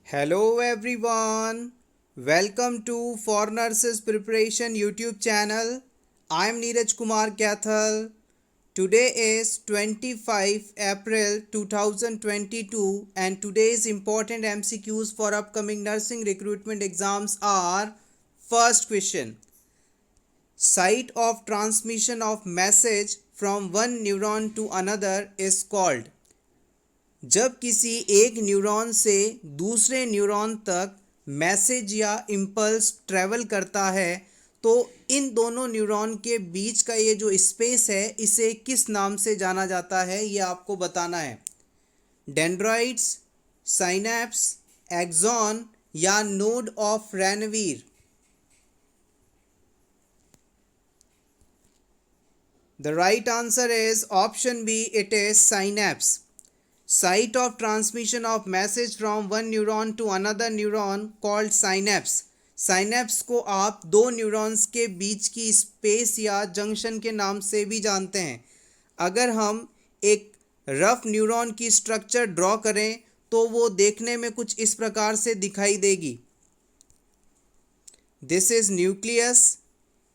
Hello everyone. Welcome to For Nurses Preparation YouTube channel. I am Neeraj Kumar Kathal. Today is 25 April 2022 and today's important MCQs for upcoming nursing recruitment exams are: first question. Site of transmission of message from one neuron to another is called. जब किसी एक neuron से दूसरे neuron तक message या impulse travel करता है तो इन दोनों न्यूरॉन के बीच का ये जो स्पेस है इसे किस नाम से जाना जाता है ये आपको बताना है। डेंड्राइट्स, साइनैप्स, एक्सॉन या node of Ranvier. The right answer is option B, it is synapses. Site of transmission of message from one neuron to another neuron called synapse. Synapse को आप दो न्यूरॉन्स के बीच की स्पेस या junction के नाम से भी जानते हैं। अगर हम एक रफ न्यूरॉन की स्ट्रक्चर ड्रॉ करें तो वो देखने में कुछ इस प्रकार से दिखाई देगी। दिस इज न्यूक्लियस,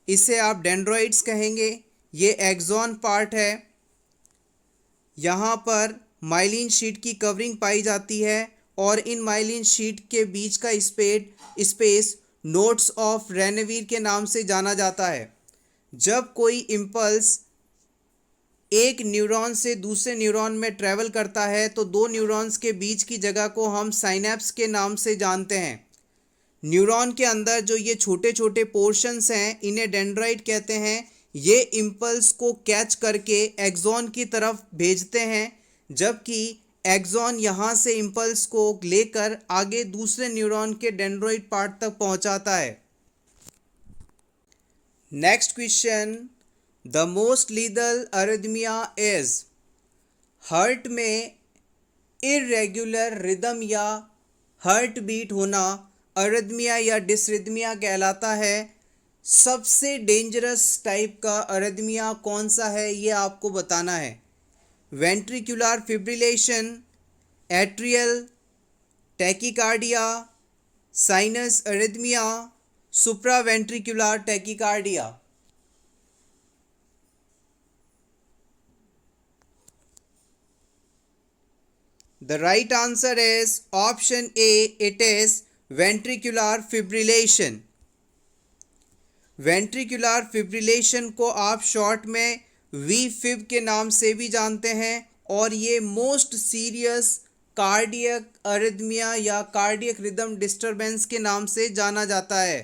इसे आप डेंड्रॉइड्स कहेंगे। ये एक्सॉन पार्ट है, यहाँ पर माइलिन शीट की कवरिंग पाई जाती है और इन माइलिन शीट के बीच का स्पेस नोड्स ऑफ रेनवीर के नाम से जाना जाता है। जब कोई इम्पल्स एक न्यूरॉन से दूसरे न्यूरॉन में ट्रैवल करता है तो दो न्यूरॉन्स के बीच की जगह को हम साइनैप्स के नाम से जानते हैं। न्यूरॉन के अंदर जो ये छोटे छोटे पोर्शंस हैं इन्हें डेंड्राइट कहते हैं। ये इम्पल्स को कैच करके एक्सॉन की तरफ भेजते हैं, जबकि एक्सॉन यहाँ से इम्पल्स को लेकर आगे दूसरे न्यूरॉन के डेंड्रॉइड पार्ट तक पहुँचाता है। Next question, the most lethal arrhythmia is. Heart में इर्रेगुलर रिदम या हार्ट बीट होना अरिथमिया या डिसरिथमिया कहलाता है। सबसे डेंजरस टाइप का अरिथमिया कौन सा है ये आपको बताना है। Ventricular fibrillation, atrial tachycardia, sinus arrhythmia, supraventricular tachycardia. The right answer is option A, it is ventricular fibrillation. Ventricular fibrillation को आप शॉर्ट में वी-फिब के नाम से भी जानते हैं और ये मोस्ट सीरियस कार्डियक अरिथमिया या कार्डियक रिदम डिस्टरबेंस के नाम से जाना जाता है।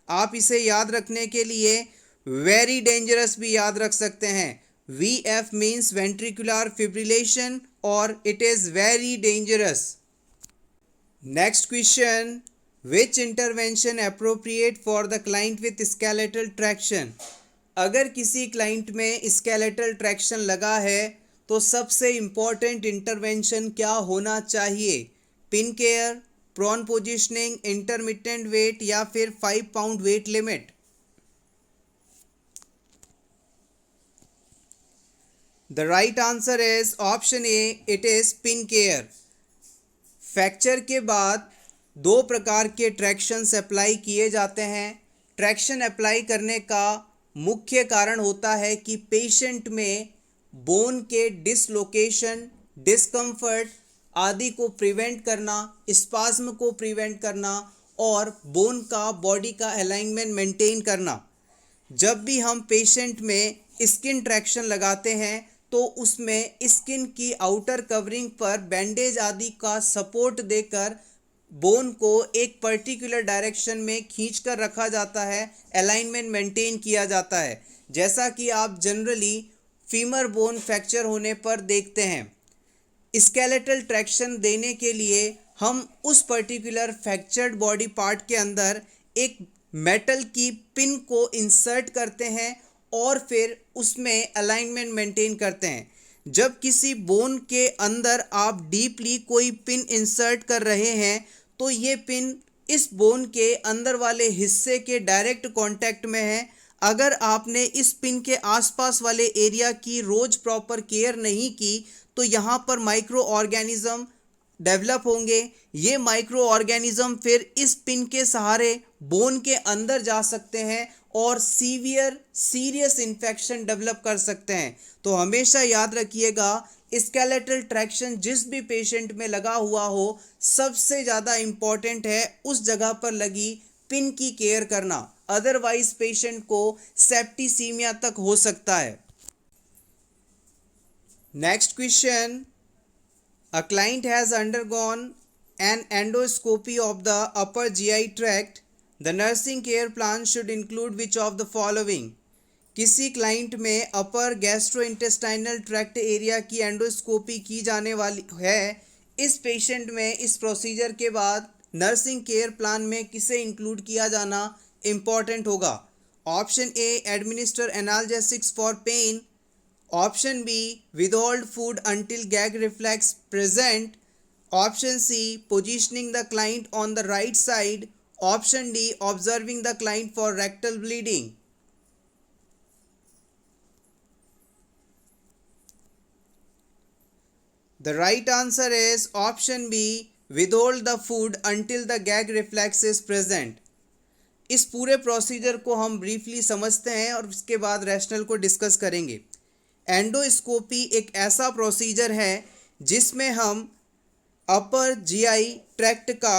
आप इसे याद रखने के लिए वेरी डेंजरस भी याद रख सकते हैं। वी-एफ मीन्स वेंट्रिकुलर फिब्रिलेशन और it is very dangerous. Next question, which intervention appropriate for the client with skeletal traction. अगर किसी क्लाइंट में स्केलेटल ट्रैक्शन लगा है तो सबसे इम्पॉर्टेंट इंटरवेंशन क्या होना चाहिए। Pin care, prone positioning, intermittent weight या फिर 5 pound weight limit. The right answer is option A, it is pin care. Fracture के बाद दो प्रकार के ट्रैक्शंस अप्लाई किए जाते हैं। ट्रैक्शन अप्लाई करने का मुख्य कारण होता है कि पेशेंट में बोन के डिसलोकेशन, डिस्कम्फर्ट आदि को प्रिवेंट करना, स्पाज्म को प्रिवेंट करना और बोन का बॉडी का अलाइनमेंट मेंटेन करना। जब भी हम पेशेंट में स्किन ट्रैक्शन लगाते हैं तो उसमें स्किन की आउटर कवरिंग पर बैंडेज आदि का सपोर्ट देकर बोन को एक पर्टिकुलर डायरेक्शन में खींच कर रखा जाता है, अलाइनमेंट मेंटेन किया जाता है, जैसा कि आप जनरली फीमर बोन फ्रैक्चर होने पर देखते हैं। स्केलेटल ट्रैक्शन देने के लिए हम उस पर्टिकुलर फ्रैक्चर्ड बॉडी पार्ट के अंदर एक मेटल की पिन को इंसर्ट करते हैं और फिर उसमें अलाइनमेंट मेंटेन करते हैं। जब किसी बोन के अंदर आप डीपली कोई पिन इंसर्ट कर रहे हैं तो ये पिन इस बोन के अंदर वाले हिस्से के डायरेक्ट कांटेक्ट में है। अगर आपने इस पिन के आसपास वाले एरिया की रोज प्रॉपर केयर नहीं की तो यहाँ पर माइक्रो ऑर्गेनिज्म डेवलप होंगे, ये माइक्रो ऑर्गेनिज्म फिर इस पिन के सहारे बोन के अंदर जा सकते हैं और सीरियस इन्फेक्शन डेवलप कर सकते हैं। तो हमेशा याद रखिएगा, स्केलेटल ट्रैक्शन जिस भी पेशेंट में लगा हुआ हो, सबसे ज़्यादा इम्पॉर्टेंट है उस जगह पर लगी पिन की केयर करना, अदरवाइज पेशेंट को सेप्टिसीमिया तक हो सकता है। Next question, a client has undergone an endoscopy of the upper GI tract. The nursing care plan should include which of the following? किसी क्लाइंट में अपर गैस्ट्रोइंटेस्टाइनल ट्रैक्ट एरिया की endoscopy की जाने वाली है। इस पेशेंट में इस प्रोसीजर के बाद नर्सिंग केयर प्लान में किसे इंक्लूड किया जाना इम्पॉर्टेंट होगा? Option A, administer analgesics for pain. Option B, withhold food until gag reflex present. Option C, positioning the client on the right side. Option D, observing the client for rectal bleeding. The right answer is option B, withhold the food until the gag reflex is present. इस पूरे procedure को हम briefly समझते हैं और उसके बाद rational को डिस्कस करेंगे। एंडोस्कोपी एक ऐसा प्रोसीजर है जिसमें हम अपर जीआई ट्रैक्ट का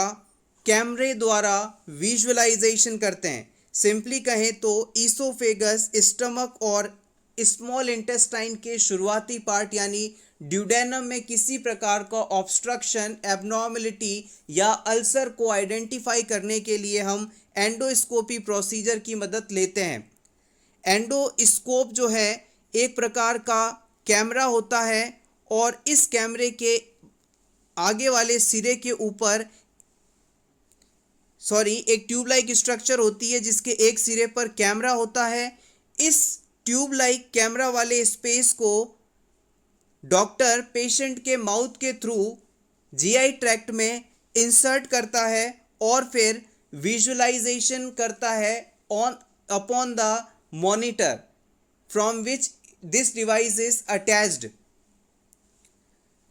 कैमरे द्वारा विजुअलाइजेशन करते हैं। सिंपली कहें तो ईसोफेगस, स्टमक और स्मॉल इंटेस्टाइन के शुरुआती पार्ट यानी ड्यूडेनम में किसी प्रकार का ऑब्स्ट्रक्शन, एबनॉर्मलिटी या अल्सर को आइडेंटिफाई करने के लिए हम एंडोस्कोपी प्रोसीजर की मदद लेते हैं। एंडोस्कोप जो है एक प्रकार का कैमरा होता है और इस कैमरे के आगे वाले सिरे के ऊपर एक ट्यूब लाइक स्ट्रक्चर होती है जिसके एक सिरे पर कैमरा होता है। इस ट्यूब लाइक कैमरा वाले स्पेस को डॉक्टर पेशेंट के माउथ के थ्रू जीआई ट्रैक्ट में इंसर्ट करता है और फिर विजुअलाइजेशन करता है upon the monitor from which this device is attached.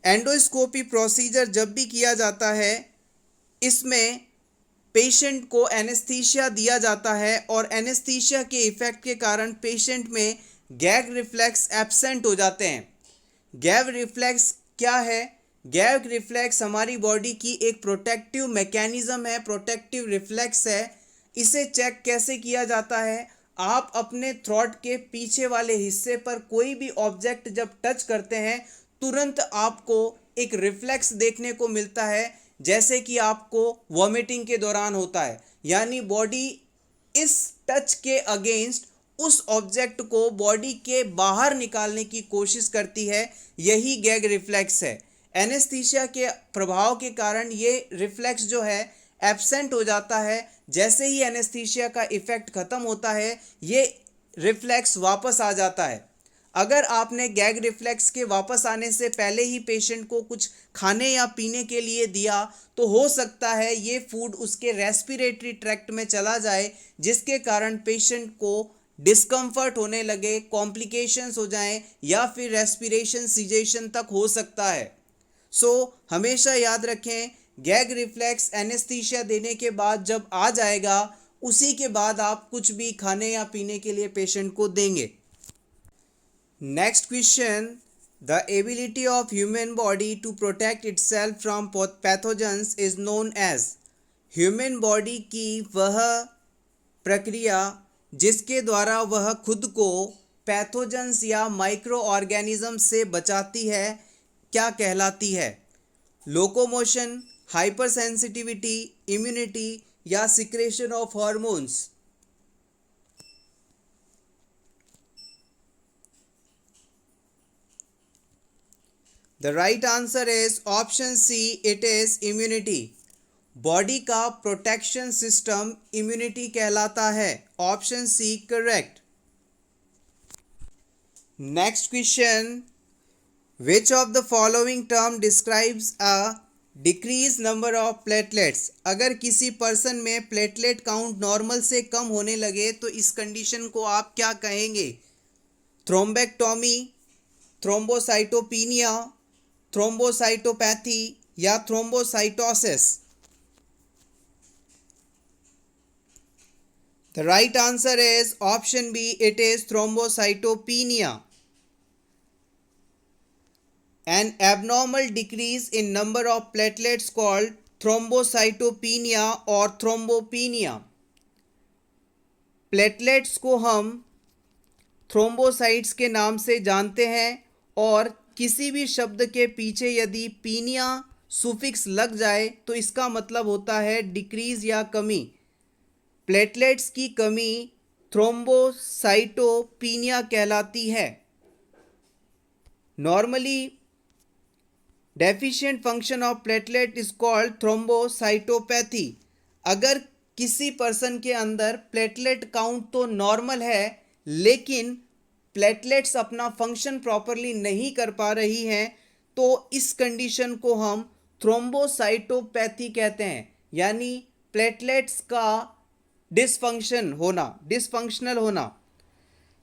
Endoscopy procedure जब भी किया जाता है, इसमें पेशेंट को एनेस्थीसिया दिया जाता है और एनेस्थीसिया के इफेक्ट के कारण पेशेंट में गैग रिफ्लेक्स एब्सेंट हो जाते हैं। गैग रिफ्लेक्स क्या है? गैग रिफ्लेक्स हमारी बॉडी की एक प्रोटेक्टिव मैकेनिज्म है, प्रोटेक्टिव रिफ्लेक्स है। इसे चेक कैसे किया जाता है? आप अपने थ्रोट के पीछे वाले हिस्से पर कोई भी ऑब्जेक्ट जब टच करते हैं, तुरंत आपको एक रिफ्लेक्स देखने को मिलता है, जैसे कि आपको वॉमिटिंग के दौरान होता है। यानी बॉडी इस टच के अगेंस्ट उस ऑब्जेक्ट को बॉडी के बाहर निकालने की कोशिश करती है। यही गैग रिफ्लेक्स है। एनेस्थीसिया के प्रभाव के कारण ये रिफ्लेक्स जो है एब्सेंट हो जाता है। जैसे ही एनेस्थीसिया का इफेक्ट खत्म होता है, ये रिफ्लेक्स वापस आ जाता है। अगर आपने गैग रिफ्लेक्स के वापस आने से पहले ही पेशेंट को कुछ खाने या पीने के लिए दिया, तो हो सकता है ये फूड उसके रेस्पिरेटरी ट्रैक्ट में चला जाए, जिसके कारण पेशेंट को डिस्कम्फर्ट होने लगे, कॉम्प्लिकेशंस हो जाएं या फिर रेस्पिरेशन सीजेशन तक हो सकता है। हमेशा याद रखें, गैग रिफ्लेक्स एनेस्थीसिया देने के बाद जब आ जाएगा, उसी के बाद आप कुछ भी खाने या पीने के लिए पेशेंट को देंगे। Next question, the ability of human body to protect itself from pathogens is known as. Human body की वह प्रक्रिया जिसके द्वारा वह खुद को पैथोजेंस या माइक्रो ऑर्गेनिज्म से बचाती है, क्या कहलाती है? लोकोमोशन, हाइपर सेंसिटिविटी, इम्यूनिटी या secretion of hormones? The right answer is option C, it is immunity. Body का प्रोटेक्शन सिस्टम इम्यूनिटी कहलाता है। Option C correct. Next question, which of the following term describes a decrease number of platelets? अगर किसी person में platelet count normal से कम होने लगे तो इस कंडीशन को आप क्या कहेंगे? थ्रोम्बेक्टोमी, थ्रोम्बोसाइटोपिनिया, थ्रोम्बोसाइटोपैथी या thrombocytosis? The right answer is option B. It is thrombocytopenia. An abnormal decrease in number of platelets called thrombocytopenia or thrombopenia. Platelets को हम थ्रोम्बोसाइट्स के नाम से जानते हैं और किसी भी शब्द के पीछे यदि पीनिया सुफिक्स लग जाए तो इसका मतलब होता है डिक्रीज या कमी। प्लेटलेट्स की कमी थ्रोम्बोसाइटोपीनिया कहलाती है। Normally deficient function of platelet is called thrombocytopathy. अगर किसी पर्सन के अंदर प्लेटलेट काउंट तो नॉर्मल है लेकिन प्लेटलेट्स अपना फंक्शन प्रॉपरली नहीं कर पा रही हैं तो इस कंडीशन को हम थ्रोम्बोसाइटोपैथी कहते हैं, यानी प्लेटलेट्स का डिसफंक्शनल होना।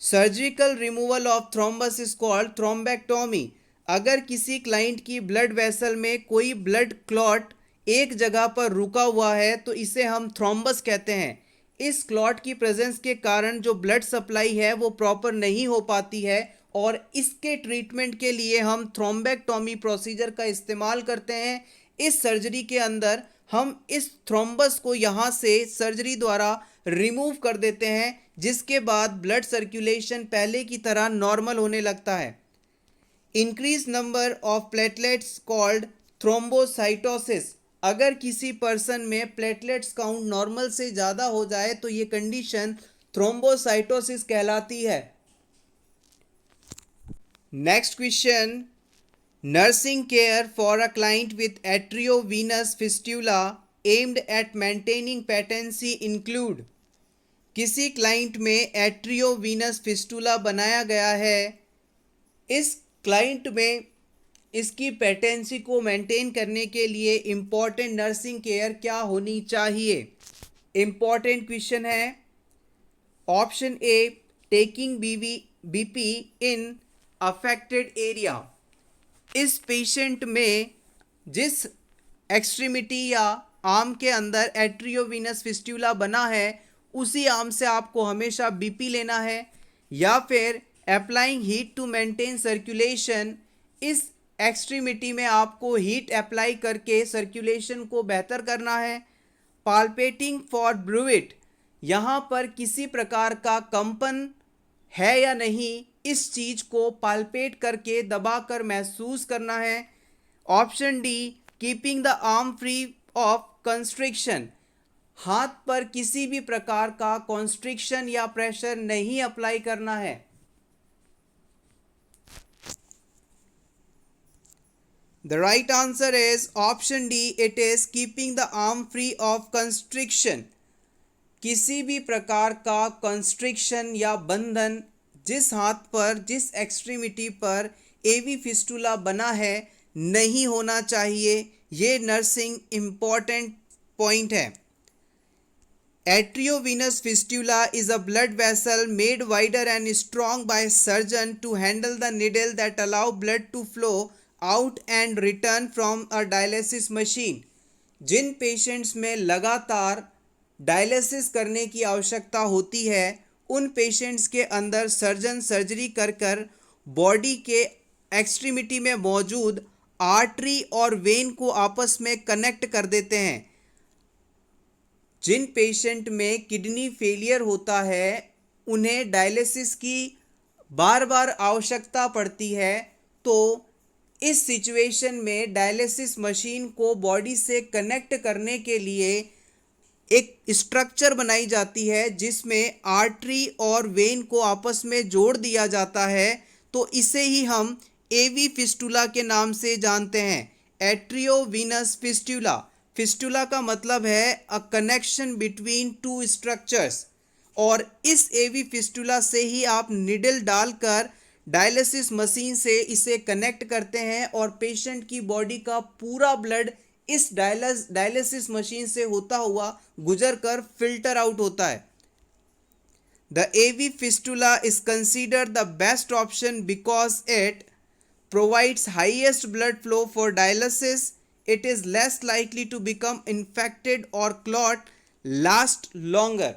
Surgical removal of thrombus is called thrombectomy. अगर किसी क्लाइंट की ब्लड वेसल में कोई ब्लड क्लॉट एक जगह पर रुका हुआ है तो इसे हम थ्रोम्बस कहते हैं। इस क्लॉट की प्रेजेंस के कारण जो ब्लड सप्लाई है वो प्रॉपर नहीं हो पाती है और इसके ट्रीटमेंट के लिए हम थ्रोम्बेक्टोमी प्रोसीजर का इस्तेमाल करते हैं। इस सर्जरी के अंदर हम इस थ्रोम्बस को यहाँ से सर्जरी द्वारा रिमूव कर देते हैं, जिसके बाद ब्लड सर्कुलेशन पहले की तरह नॉर्मल होने लगता है। Increase number of platelets called thrombocytosis. अगर किसी पर्सन में प्लेटलेट्स काउंट नॉर्मल से ज़्यादा हो जाए तो ये कंडीशन थ्रोम्बोसाइटोसिस कहलाती है। Next question, nursing care for a client with arteriovenous fistula aimed at maintaining patency include. किसी क्लाइंट में एट्रियोवीनस फिस्टुला बनाया गया है, इस क्लाइंट में इसकी पेटेंसी को मेंटेन करने के लिए इम्पॉर्टेंट नर्सिंग केयर क्या होनी चाहिए? इम्पॉर्टेंट क्वेश्चन है। ऑप्शन ए, टेकिंग बीपी इन अफेक्टेड एरिया। इस पेशेंट में जिस एक्सट्रीमिटी या आर्म के अंदर एट्रियोवीनस फिस्टुला बना है उसी आर्म से आपको हमेशा बीपी लेना है, या फिर applying heat to maintain circulation. इस एक्सट्रीमिटी में आपको हीट अप्लाई करके सर्कुलेशन को बेहतर करना है। पाल्पेटिंग फॉर ब्रूइट, यहाँ पर किसी प्रकार का कंपन है या नहीं इस चीज़ को पाल्पेट करके दबाकर महसूस करना है। Option D, keeping the arm free of constriction. हाथ पर किसी भी प्रकार का कॉन्स्ट्रिक्शन या प्रेशर नहीं अप्लाई करना है। The right answer is option D. It is keeping the arm free of constriction. किसी भी प्रकार का constriction या बंधन जिस हाथ पर जिस एक्सट्रीमिटी पर एवी फिस्टुला बना है नहीं होना चाहिए। ये नर्सिंग इम्पॉर्टेंट पॉइंट है। Atriovenous fistula is a blood vessel made wider and strong by surgeon to handle the needle that allow blood to flow out and return from a dialysis machine. जिन patients में लगातार dialysis करने की आवश्यकता होती है उन पेशेंट्स के अंदर सर्जन सर्जरी कर बॉडी के एक्सट्रीमिटी में मौजूद आर्टरी और वेन को आपस में कनेक्ट कर देते हैं। जिन पेशेंट में किडनी फेलियर होता है उन्हें डायलिसिस की बार बार आवश्यकता पड़ती है, तो इस सिचुएशन में डायलिसिस मशीन को बॉडी से कनेक्ट करने के लिए एक स्ट्रक्चर बनाई जाती है जिसमें आर्टरी और वेन को आपस में जोड़ दिया जाता है, तो इसे ही हम एवी फिस्टुला के नाम से जानते हैं, एट्रियोवीनस फिस्टुला। फिस्टुला का मतलब है a connection between two structures, और इस एवी फिस्टुला से ही आप निडल डालकर डायलिसिस मशीन से इसे कनेक्ट करते हैं और पेशेंट की बॉडी का पूरा ब्लड इस डायलिसिस मशीन से होता हुआ गुजर कर फिल्टर आउट होता है। The AV fistula is considered the best option because it provides highest blood flow for dialysis it is less likely to become infected or clot last longer.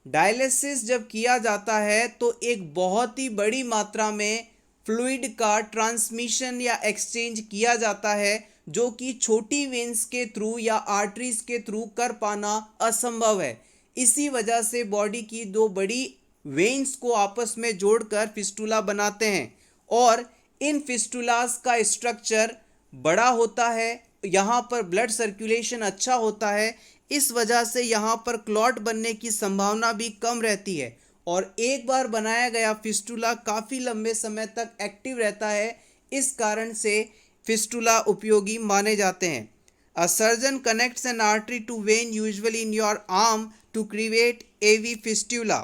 Dialysis जब किया जाता है तो एक बहुत ही बड़ी मात्रा में फ्लूइड का ट्रांसमिशन या एक्सचेंज किया जाता है, जो कि छोटी वेन्स के थ्रू या आर्टरीज के थ्रू कर पाना असंभव है। इसी वजह से बॉडी की दो बड़ी वेन्स को आपस में जोड़कर फिस्टुला बनाते हैं और इन फिस्टुलास का स्ट्रक्चर बड़ा होता है, यहाँ पर ब्लड सर्कुलेशन अच्छा होता है, इस वजह से यहाँ पर क्लॉट बनने की संभावना भी कम रहती है और एक बार बनाया गया फिस्टुला काफ़ी लंबे समय तक एक्टिव रहता है। इस कारण से फिस्टुला उपयोगी माने जाते हैं। A surgeon connects an artery to vein usually in your arm to create AV fistula.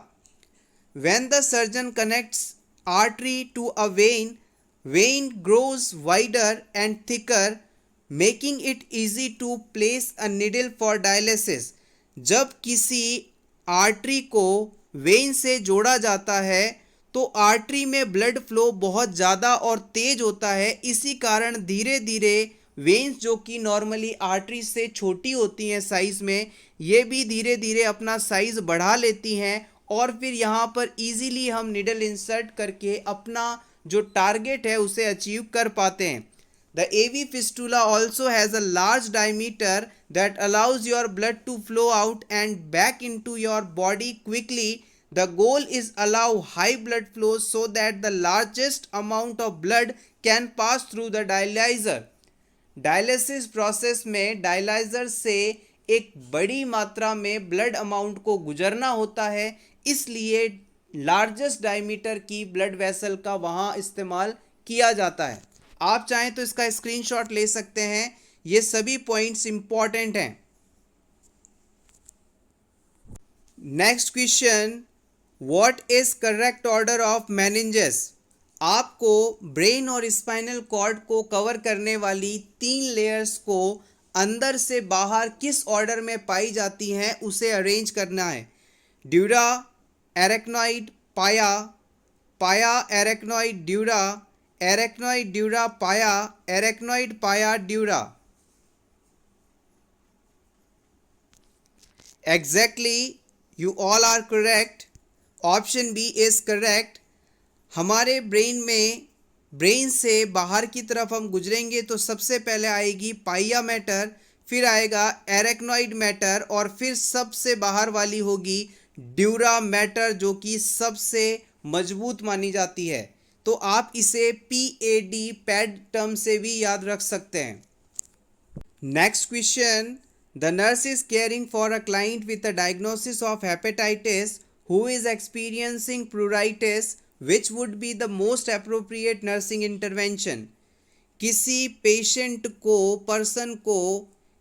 When the surgeon connects artery to a vein grows wider and thicker, making it easy to place a needle for dialysis. जब किसी artery को when से जोड़ा जाता है तो artery में blood flow बहुत ज़्यादा और तेज होता है। इसी कारण धीरे धीरे वेन्स जो कि नॉर्मली आर्टरी से छोटी होती हैं साइज़ में, ये भी धीरे धीरे अपना साइज़ बढ़ा लेती हैं और फिर यहाँ पर इजीली हम निडल इंसर्ट करके अपना जो टारगेट है उसे अचीव कर पाते हैं। The AV fistula also has a large diameter that allows your blood to flow out and back into your body quickly. The goal is allow high blood flow so that the largest amount of blood can pass through the dialyzer. Dialysis process में dialyser से एक बड़ी मात्रा में blood amount को गुजरना होता है, इसलिए लार्जेस्ट डायमीटर की ब्लड वेसल का वहाँ इस्तेमाल किया जाता है। आप चाहें तो इसका स्क्रीनशॉट ले सकते हैं, ये सभी पॉइंट्स इंपॉर्टेंट हैं। Next question, what is correct order of meninges? आपको ब्रेन और स्पाइनल कॉर्ड को कवर करने वाली 3 लेयर्स को अंदर से बाहर किस ऑर्डर में पाई जाती हैं उसे अरेंज करना है। Dura, arachnoid, pia, pia arachnoid dura, arachnoid dura pia, arachnoid pia dura. Exactly, you all are correct. Option B is correct. हमारे ब्रेन से बाहर की तरफ हम गुजरेंगे तो सबसे पहले आएगी पाइया मैटर, फिर आएगा एरेक्नॉइड मैटर और फिर सबसे बाहर वाली होगी ड्यूरा मैटर, जो कि सबसे मजबूत मानी जाती है। तो आप इसे PAD पैड टर्म से भी याद रख सकते हैं। Next question, the nurse is caring for a client with a diagnosis of hepatitis who is experiencing प्लूराइटिस, which would be the most appropriate nursing intervention? किसी पर्सन को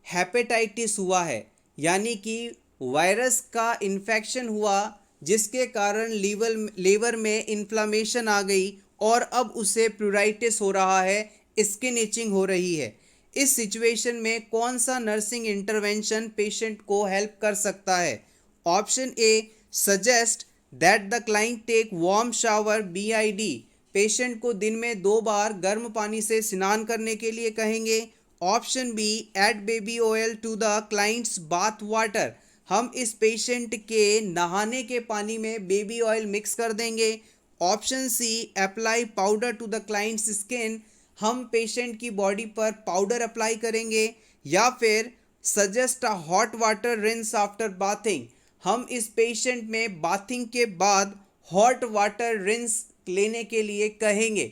हेपेटाइटिस हुआ है, यानी कि वायरस का इन्फेक्शन हुआ जिसके कारण लीवर में इन्फ्लामेशन आ गई और अब उसे प्लूराइटिस हो रहा है, स्किन इचिंग हो रही है। इस सिचुएशन में कौन सा नर्सिंग इंटरवेंशन पेशेंट को हेल्प कर सकता है? Option A, suggest that the client take warm shower BID, patient को दिन में 2 बार गर्म पानी से स्नान करने के लिए कहेंगे। Option B, add baby oil to the client's bath water, हम इस पेशेंट के नहाने के पानी में बेबी ऑयल मिक्स कर देंगे। Option C, apply powder to the client's skin, हम पेशेंट की बॉडी पर पाउडर अप्लाई करेंगे। या फिर suggest a hot water rinse after bathing, हम इस पेशेंट में बाथिंग के बाद हॉट वाटर रिंस लेने के लिए कहेंगे।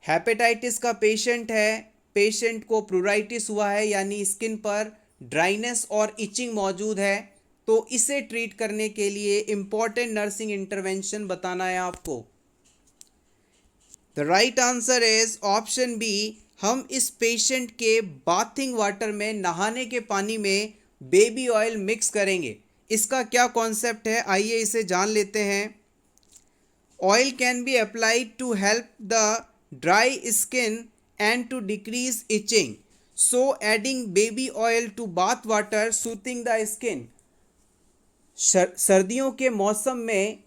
हेपेटाइटिस का पेशेंट है, पेशेंट को प्लूराइटिस हुआ है यानी स्किन पर ड्राइनेस और इचिंग मौजूद है, तो इसे ट्रीट करने के लिए इम्पॉर्टेंट नर्सिंग इंटरवेंशन बताना है आपको। The right answer is option B, हम इस पेशेंट के बाथिंग वाटर में, नहाने के पानी में बेबी ऑयल मिक्स करेंगे। इसका क्या कॉन्सेप्ट है, आइए इसे जान लेते हैं। Oil can be applied to help the dry skin and to decrease itching, so adding baby oil to bath water soothing the skin. सर्दियों के मौसम में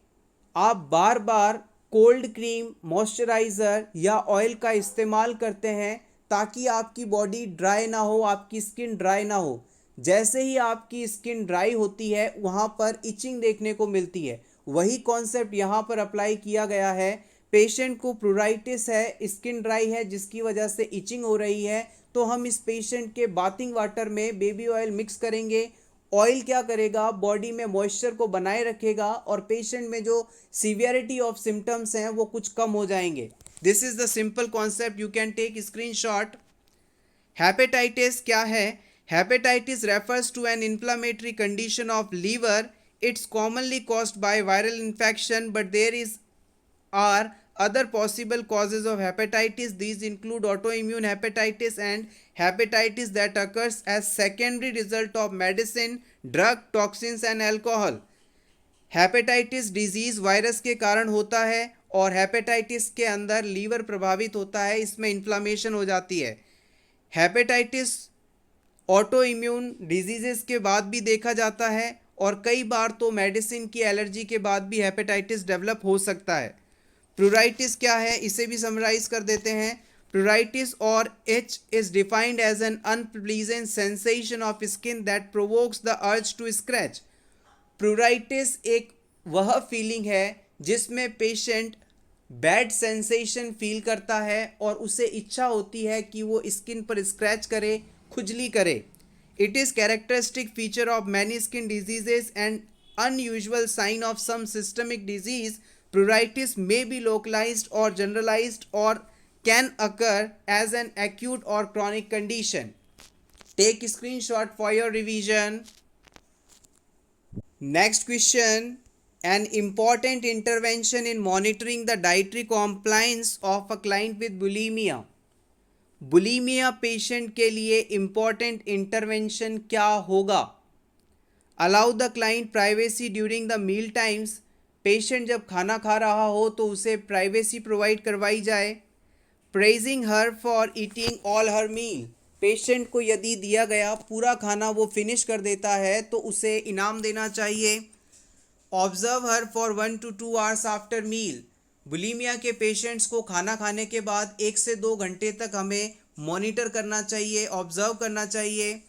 आप बार बार कोल्ड क्रीम, मॉइस्चराइज़र या ऑयल का इस्तेमाल करते हैं ताकि आपकी बॉडी ड्राई ना हो, आपकी स्किन ड्राई ना हो। जैसे ही आपकी स्किन ड्राई होती है वहाँ पर इचिंग देखने को मिलती है। वही कॉन्सेप्ट यहाँ पर अप्लाई किया गया है। पेशेंट को प्रूराइटिस है, स्किन ड्राई है जिसकी वजह से इचिंग हो रही है, तो हम इस पेशेंट के बाथिंग वाटर में बेबी ऑयल मिक्स करेंगे। ऑयल क्या करेगा, बॉडी में मॉइस्चर को बनाए रखेगा और पेशेंट में जो सीवियरिटी ऑफ सिम्टम्स हैं वो कुछ कम हो जाएंगे। This is the simple concept, you can take screenshot. Hepatitis क्या है? Hepatitis refers to an inflammatory condition of liver. It's commonly caused by viral infection, but there is are other possible causes of hepatitis. These include autoimmune hepatitis and hepatitis that occurs as secondary result of medicine, drug, toxins and alcohol. Hepatitis disease virus के कारण होता है और hepatitis के अंदर liver प्रभावित होता है, इसमें इन्फ्लामेशन हो जाती है। हेपेटाइटिस ऑटो इम्यून डिजीज़ के बाद भी देखा जाता है और कई बार तो मेडिसिन की एलर्जी के बाद भी हेपेटाइटिस डेवलप हो सकता है। प्रूराइटिस क्या है, इसे भी समराइज कर देते हैं। प्रूराइटिस और itch is defined as an unpleasant sensation of skin that provokes the urge to scratch. Pruritus एक वह फीलिंग है जिसमें पेशेंट बैड सेंसेशन फील करता है और उसे इच्छा होती है कि वो स्किन पर स्क्रैच करे, खुजली करे। It is characteristic feature of many skin diseases and unusual sign of some systemic disease. Pruritus may be localized or generalized or can occur as an acute or chronic condition. Take screenshot for your revision. Next question. An important intervention in monitoring the dietary compliance of a client with bulimia. Bulimia patient के लिए important intervention क्या होगा? Allow the client privacy during the meal times. Patient जब खाना खा रहा हो तो उसे प्राइवेसी प्रोवाइड करवाई जाए। Praising her for eating all her meal. Patient को यदि दिया गया पूरा खाना वो फिनिश कर देता है तो उसे इनाम देना चाहिए। Observe her for 1 to 2 hours after meal. Bulimia के पेशेंट्स को खाना खाने के बाद 1 से 2 घंटे तक हमें मॉनिटर करना चाहिए, ऑब्जर्व करना चाहिए।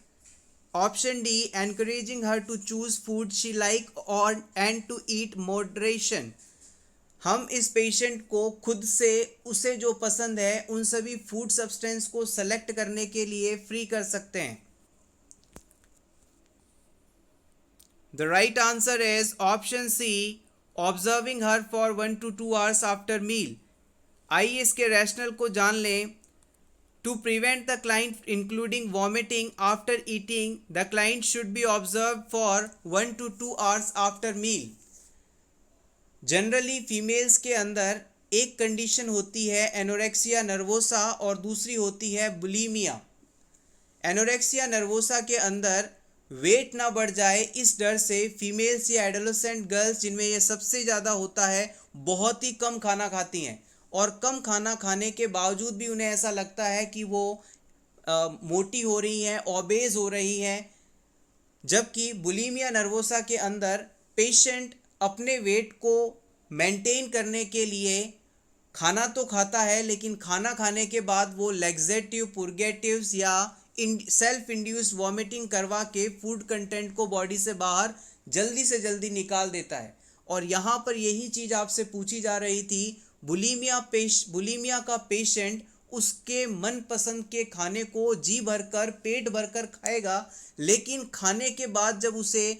Option D, encouraging her to choose food she like or and to eat moderation। हम इस पेशेंट को खुद से उसे जो पसंद है उन सभी फूड सब्सटेंस को सेलेक्ट करने के लिए फ्री कर सकते हैं। The right answer is option C, observing her for 1 to 2 hours after meal. आइए इसके रैशनल को जान लें। To prevent the client including vomiting after eating, the client should be observed for 1 to 2 hours after meal. Generally females के अंदर एक condition होती है एनोरेक्सिया नर्वोसा और दूसरी होती है बुलीमिया। एनोरेक्सिया नर्वोसा के अंदर वेट ना बढ़ जाए इस डर से फीमेल्स या एडोलेसेंट गर्ल्स जिनमें ये सबसे ज़्यादा होता है बहुत ही कम खाना खाती हैं और कम खाना खाने के बावजूद भी उन्हें ऐसा लगता है कि वो मोटी हो रही हैं, ओबेज हो रही हैं। जबकि बुलीमिया नर्वोसा के अंदर पेशेंट अपने वेट को मेंटेन करने के लिए खाना तो खाता है लेकिन खाना खाने के बाद वो लैक्सेटिव, पुर्गेटिव्स या सेल्फ इंड्यूस्ड वॉमिटिंग करवा के फूड कंटेंट को बॉडी से बाहर जल्दी से जल्दी निकाल देता है। और यहाँ पर यही चीज़ आपसे पूछी जा रही थी, बुलीमिया का पेशेंट उसके मनपसंद के खाने को जी भरकर, पेट भरकर खाएगा, लेकिन खाने के बाद जब उसे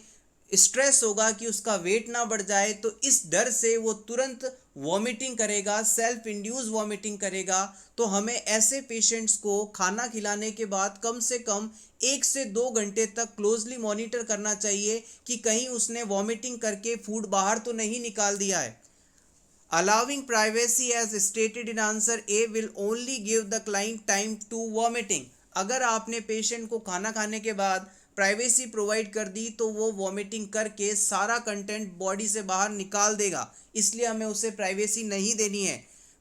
स्ट्रेस होगा कि उसका वेट ना बढ़ जाए तो इस डर से वो तुरंत वॉमिटिंग करेगा, सेल्फ इंड्यूस वॉमिटिंग करेगा। तो हमें ऐसे पेशेंट्स को खाना खिलाने के बाद कम से कम 1 से 2 घंटे तक क्लोजली मॉनिटर करना चाहिए कि कहीं उसने वॉमिटिंग करके फूड बाहर तो नहीं निकाल दिया है। Allowing privacy as stated in answer A will only give the client time to vomiting। अगर आपने पेशेंट को खाना खाने के बाद प्राइवेसी प्रोवाइड कर दी तो वो वॉमिटिंग करके सारा कंटेंट बॉडी से बाहर निकाल देगा, इसलिए हमें उसे प्राइवेसी नहीं देनी है।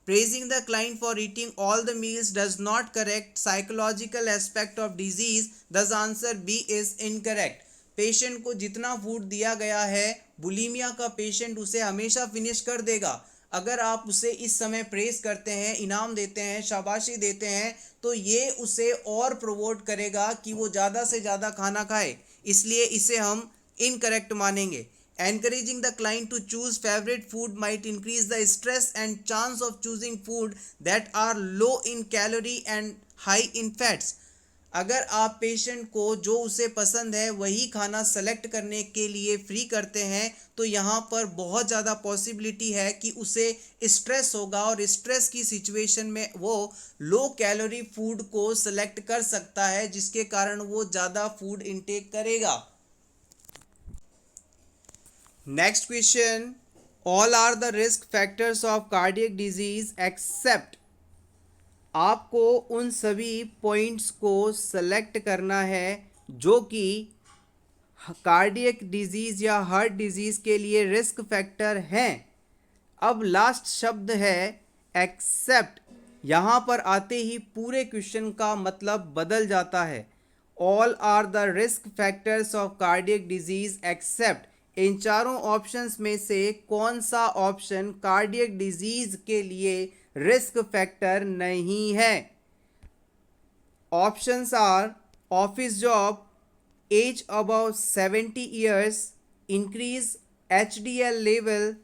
Praising the client for eating all the meals does not correct psychological aspect of disease, thus answer B is incorrect। Patient को जितना फूड दिया गया है, बुलीमिया का पेशेंट उसे हमेशा फिनिश कर देगा। अगर आप उसे इस समय प्रेज करते हैं, इनाम देते हैं, शाबाशी देते हैं, तो ये उसे और प्रोवोट करेगा कि वो ज़्यादा से ज़्यादा खाना खाए, इसलिए इसे हम इनकरेक्ट मानेंगे। Encouraging the client to choose favorite food might increase the stress and chance of choosing food that are low in calorie and high in fats. अगर आप पेशेंट को जो उसे पसंद है वही खाना सेलेक्ट करने के लिए फ्री करते हैं तो यहाँ पर बहुत ज़्यादा पॉसिबिलिटी है कि उसे स्ट्रेस होगा और स्ट्रेस की सिचुएशन में वो लो कैलोरी फूड को सेलेक्ट कर सकता है, जिसके कारण वो ज़्यादा फूड इनटेक करेगा। Next question, all are the risk factors of cardiac disease except. आपको उन सभी पॉइंट्स को सेलेक्ट करना है जो कि कार्डियक डिजीज या हार्ट डिजीज के लिए रिस्क फैक्टर हैं। अब लास्ट शब्द है एक्सेप्ट। यहाँ पर आते ही पूरे क्वेश्चन का मतलब बदल जाता है। All are the risk factors of cardiac disease except, इन चारों ऑप्शंस में से कौन सा ऑप्शन कार्डियक डिजीज के लिए रिस्क फैक्टर नहीं है? Options are office job, age above 70 years, increase HDL level,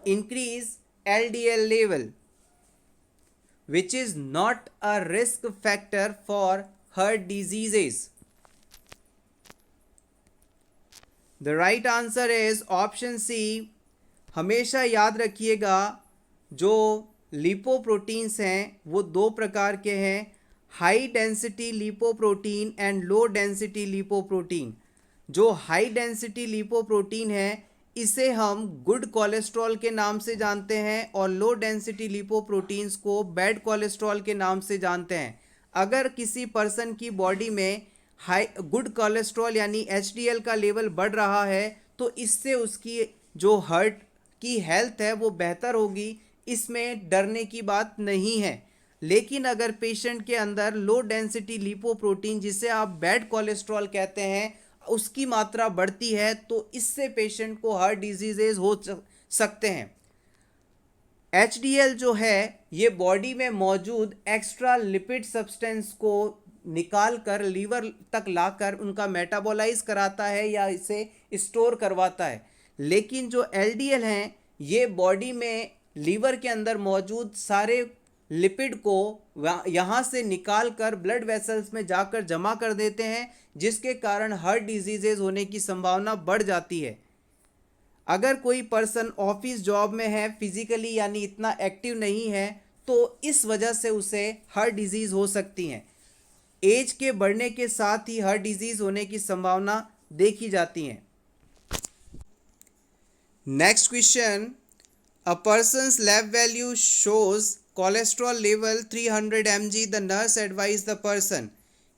increase LDL level, which is not a risk factor for heart diseases. The right answer is option C. हमेशा याद रखिएगा जो lipoproteins हैं वो दो प्रकार के हैं, high density lipoprotein and low density lipoprotein. जो हाई डेंसिटी लिपोप्रोटीन है इसे हम गुड कोलेस्ट्रॉल के नाम से जानते हैं और लो डेंसिटी लिपोप्रोटीन्स को बैड कोलेस्ट्रॉल के नाम से जानते हैं। अगर किसी पर्सन की बॉडी में हाई गुड कोलेस्ट्रॉल यानी HDL का लेवल बढ़ रहा है तो इससे उसकी जो हार्ट की हेल्थ है वो बेहतर होगी, इसमें डरने की बात नहीं है। लेकिन अगर पेशेंट के अंदर लो डेंसिटी लिपोप्रोटीन जिसे आप बैड कोलेस्ट्रॉल कहते हैं उसकी मात्रा बढ़ती है तो इससे पेशेंट को हार्ट डिजीजेज हो सकते हैं। HDL जो है ये बॉडी में मौजूद एक्स्ट्रा लिपिड सब्सटेंस को निकाल कर लीवर तक लाकर उनका मेटाबोलाइज कराता है या इसे स्टोर करवाता है। लेकिन जो LDL हैं ये बॉडी में लीवर के अंदर मौजूद सारे लिपिड को यहाँ से निकाल कर ब्लड वेसल्स में जाकर जमा कर देते हैं, जिसके कारण हार्ट डिजीजेज होने की संभावना बढ़ जाती है। अगर कोई पर्सन ऑफिस जॉब में है, फिजिकली यानी इतना एक्टिव नहीं है, तो इस वजह से उसे हार्ट डिजीज़ हो सकती हैं। एज के बढ़ने के साथ ही हार्ट डिजीज़ होने की संभावना देखी जाती है। Next question, a persons lab value shows cholesterol level 300 mg, the nurse advise the person.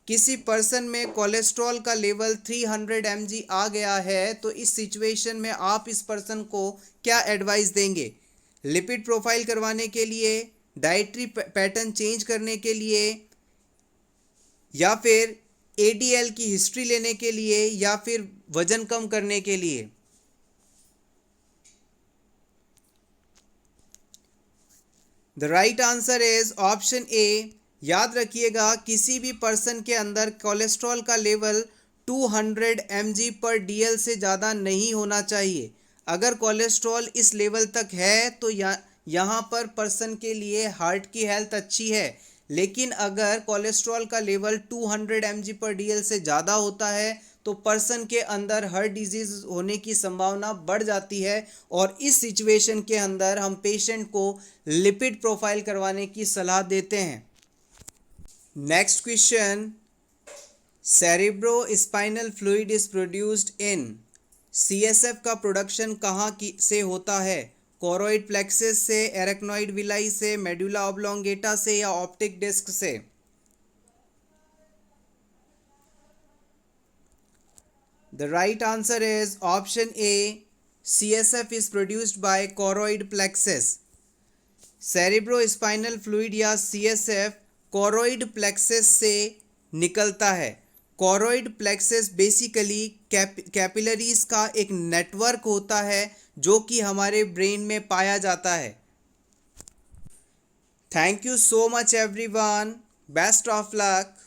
किसी पर्सन में कोलेस्ट्रॉल का लेवल 300 mg आ गया है तो इस सिचुएशन में आप इस पर्सन को क्या एडवाइस देंगे? लिपिड प्रोफाइल करवाने के लिए, डाइटरी पैटर्न चेंज करने के लिए, या फिर ADL की हिस्ट्री लेने के लिए, या फिर वजन कम करने के लिए? The right answer is option ए। याद रखिएगा किसी भी पर्सन के अंदर कोलेस्ट्रॉल का लेवल 200 mg/dl से ज़्यादा नहीं होना चाहिए। अगर कोलेस्ट्रॉल इस लेवल तक है तो यहाँ पर पर्सन के लिए हार्ट की हेल्थ अच्छी है। लेकिन अगर कोलेस्ट्रॉल का लेवल 200 mg/dl से ज़्यादा होता है तो पर्सन के अंदर हार्ट डिजीज़ होने की संभावना बढ़ जाती है और इस सिचुएशन के अंदर हम पेशेंट को लिपिड प्रोफाइल करवाने की सलाह देते हैं। Next question, cerebro spinal fluid is produced in. CSF का प्रोडक्शन कहाँ से होता है? कोरोइड प्लेक्सस से, एरेक्नॉइड विलाई से, मेडुला ऑब्लोंगेटा से या ऑप्टिक डिस्क से? The right answer is option A. CSF is produced by choroid plexus. Cerebrospinal fluid या CSF choroid plexus से निकलता है। कोरोइड प्लेक्सस बेसिकली कैपिलरीज का एक नेटवर्क होता है जो कि हमारे ब्रेन में पाया जाता है। Thank you so much everyone, best of luck.